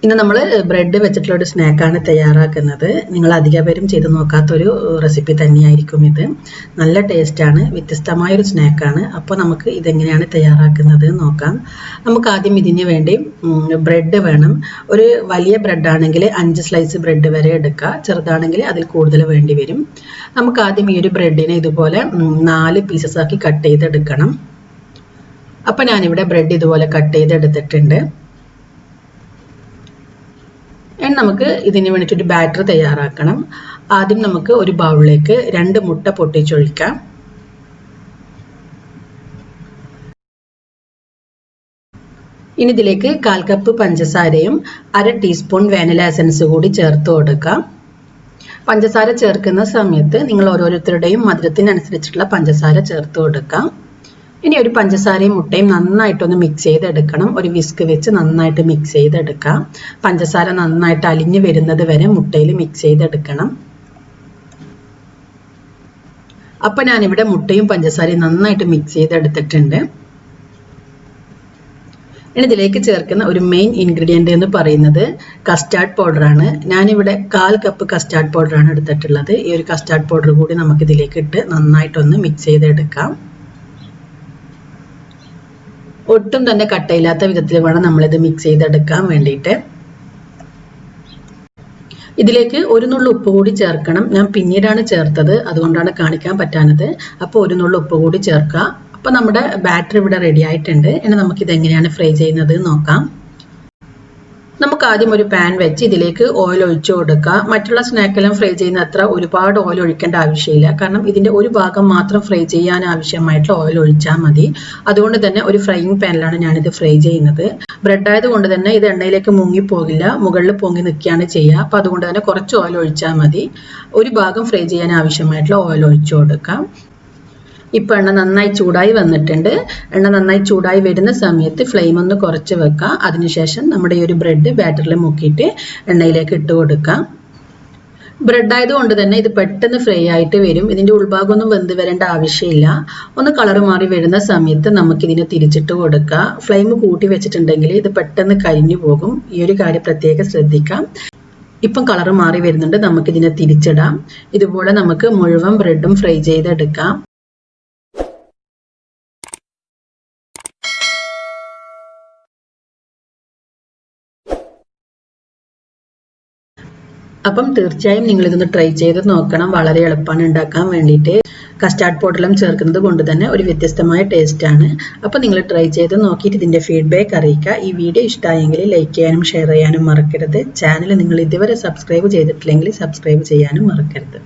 ഇന്ന് നമ്മൾ ബ്രെഡ് വെച്ചിട്ടുള്ള ഒരു സ്നാക്കാണ് തയ്യാറാക്കുന്നത്. നിങ്ങൾ അധികം പേരും ചെയ്ത് നോക്കാത്തൊരു റെസിപ്പി തന്നെയായിരിക്കും ഇത്. നല്ല ടേസ്റ്റാണ്, വ്യത്യസ്തമായൊരു സ്നാക്കാണ്. അപ്പോൾ നമുക്ക് ഇതെങ്ങനെയാണ് തയ്യാറാക്കുന്നത് നോക്കാം. നമുക്ക് ആദ്യം ഇതിന് വേണ്ടി ബ്രെഡ് വേണം. ഒരു വലിയ ബ്രെഡാണെങ്കിൽ 5 സ്ലൈസ് ബ്രെഡ് വരെ എടുക്കുക, ചെറുതാണെങ്കിൽ അതിൽ കൂടുതൽ വേണ്ടി വരും. നമുക്ക് ആദ്യം ഈ ഒരു ബ്രെഡിനെ ഇതുപോലെ 4 പീസസ് ആക്കി കട്ട് ചെയ്തെടുക്കണം. അപ്പോൾ ഞാനിവിടെ ബ്രെഡ് ഇതുപോലെ കട്ട് ചെയ്തെടുത്തിട്ടുണ്ട്. നമുക്ക് ഇതിന് വേണ്ടിയിട്ടൊരു ബാറ്റർ തയ്യാറാക്കണം. ആദ്യം നമുക്ക് ഒരു ബൗളിലേക്ക് 2 മുട്ട പൊട്ടിച്ചൊഴിക്കാം. ഇനി ഇതിലേക്ക് 1/4 കപ്പ് പഞ്ചസാരയും 1/2 ടീസ്പൂൺ വാനില എസൻസ് കൂടി ചേർത്ത് കൊടുക്കാം. പഞ്ചസാര ചേർക്കുന്ന സമയത്ത് നിങ്ങൾ ഓരോരുത്തരുടെയും മധുരത്തിനനുസരിച്ചിട്ടുള്ള പഞ്ചസാര ചേർത്ത് കൊടുക്കാം. ഇനി ഒരു പഞ്ചസാരയും മുട്ടയും നന്നായിട്ടൊന്ന് മിക്സ് ചെയ്തെടുക്കണം. ഒരു വിസ്ക് വെച്ച് നന്നായിട്ട് മിക്സ് ചെയ്തെടുക്കാം. പഞ്ചസാര നന്നായിട്ട് അലിഞ്ഞു വരുന്നത് വരെ മുട്ടയിൽ മിക്സ് ചെയ്തെടുക്കണം. അപ്പം ഞാനിവിടെ മുട്ടയും പഞ്ചസാരയും നന്നായിട്ട് മിക്സ് ചെയ്തെടുത്തിട്ടുണ്ട്. ഇനി ഇതിലേക്ക് ചേർക്കുന്ന ഒരു മെയിൻ ഇൻഗ്രീഡിയൻ്റ് എന്ന് പറയുന്നത് കസ്റ്റാർഡ് പൗഡറാണ്. ഞാനിവിടെ 1/4 കപ്പ് കസ്റ്റാർഡ് പൗഡറാണ് എടുത്തിട്ടുള്ളത്. ഈ ഒരു കസ്റ്റാർഡ് പൗഡർ കൂടി നമുക്ക് ഇതിലേക്ക് ഇട്ട് നന്നായിട്ടൊന്ന് മിക്സ് ചെയ്തെടുക്കാം. ഒട്ടും തന്നെ കട്ടയില്ലാത്ത വിധത്തിൽ വേണം നമ്മളിത് മിക്സ് ചെയ്തെടുക്കാൻ വേണ്ടിയിട്ട്. ഇതിലേക്ക് ഒരു നുള്ളു ഉപ്പ് കൂടി ചേർക്കണം. ഞാൻ പിന്നീടാണ് ചേർത്തത്, അതുകൊണ്ടാണ് കാണിക്കാൻ പറ്റാത്തത്. അപ്പോൾ ഒരു നുള്ളു ഉപ്പ് കൂടി ചേർക്കുക. അപ്പോൾ നമ്മുടെ ബാറ്റർ ഇവിടെ റെഡി ആയിട്ടുണ്ട്. ഇനി നമുക്കിത് എങ്ങനെയാണ് ഫ്രൈ ചെയ്യുന്നത് നോക്കാം. നമുക്ക് ആദ്യം ഒരു പാൻ വെച്ച് ഇതിലേക്ക് ഓയിൽ ഒഴിച്ചു കൊടുക്കുക. മറ്റുള്ള സ്നാക്കെല്ലാം ഫ്രൈ ചെയ്യുന്ന അത്ര ഒരുപാട് ഓയിൽ ഒഴിക്കേണ്ട ആവശ്യമില്ല. കാരണം ഇതിൻ്റെ ഒരു ഭാഗം മാത്രം ഫ്രൈ ചെയ്യാൻ ആവശ്യമായിട്ടുള്ള ഓയിൽ ഒഴിച്ചാൽ മതി. അതുകൊണ്ട് തന്നെ ഒരു ഫ്രൈയിങ് പാനിലാണ് ഞാനിത് ഫ്രൈ ചെയ്യുന്നത്. ബ്രെഡ് ആയതുകൊണ്ട് തന്നെ ഇത് എണ്ണയിലേക്ക് മുങ്ങിപ്പോകില്ല, മുകളിൽ പൊങ്ങി നിൽക്കുകയാണ് ചെയ്യുക. അപ്പോൾ അതുകൊണ്ട് തന്നെ കുറച്ച് ഓയിൽ ഒഴിച്ചാൽ മതി. ഒരു ഭാഗം ഫ്രൈ ചെയ്യാൻ ആവശ്യമായിട്ടുള്ള ഓയിൽ ഒഴിച്ചു കൊടുക്കാം. ഇപ്പോൾ എണ്ണ നന്നായി ചൂടായി വന്നിട്ടുണ്ട്. എണ്ണ നന്നായി ചൂടായി വരുന്ന സമയത്ത് ഫ്ലെയിം ഒന്ന് കുറച്ച് വെക്കാം. അതിനുശേഷം നമ്മുടെ ഈ ഒരു ബ്രെഡ് ബാറ്ററിൽ മുക്കിയിട്ട് എണ്ണയിലേക്ക് ഇട്ട് കൊടുക്കാം. ബ്രെഡ് ആയതുകൊണ്ട് തന്നെ ഇത് പെട്ടെന്ന് ഫ്രൈ ആയിട്ട് വരും. ഇതിൻ്റെ ഉൾഭാഗമൊന്നും വെന്ത് വരേണ്ട ആവശ്യമില്ല. ഒന്ന് കളർ മാറി വരുന്ന സമയത്ത് നമുക്കിതിനെ തിരിച്ചിട്ട് കൊടുക്കാം. ഫ്ലെയിം കൂട്ടി വെച്ചിട്ടുണ്ടെങ്കിൽ ഇത് പെട്ടെന്ന് കരിഞ്ഞു പോകും. ഈ ഒരു കാര്യം പ്രത്യേകം ശ്രദ്ധിക്കാം. ഇപ്പം കളർ മാറി വരുന്നുണ്ട്. നമുക്കിതിനെ തിരിച്ചിടാം. ഇതുപോലെ നമുക്ക് മുഴുവൻ ബ്രെഡും ഫ്രൈ ചെയ്തെടുക്കാം. അപ്പം തീർച്ചയായും നിങ്ങൾ ഇതൊന്ന് ട്രൈ ചെയ്ത് നോക്കണം. വളരെ എളുപ്പമാണ് ഉണ്ടാക്കാൻ വേണ്ടിയിട്ട്. കസ്റ്റാർഡ് പൗഡറെല്ലാം ചേർക്കുന്നത് കൊണ്ട് തന്നെ ഒരു വ്യത്യസ്തമായ ടേസ്റ്റാണ്. അപ്പോൾ നിങ്ങൾ ട്രൈ ചെയ്ത് നോക്കിയിട്ട് ഇതിൻ്റെ ഫീഡ്ബാക്ക് അറിയിക്കുക. ഈ വീഡിയോ ഇഷ്ടമായെങ്കിൽ ലൈക്ക് ചെയ്യാനും ഷെയർ ചെയ്യാനും മറക്കരുത്. ചാനൽ നിങ്ങൾ ഇതുവരെ സബ്സ്ക്രൈബ് ചെയ്തിട്ടില്ലെങ്കിൽ സബ്സ്ക്രൈബ് ചെയ്യാനും മറക്കരുത്.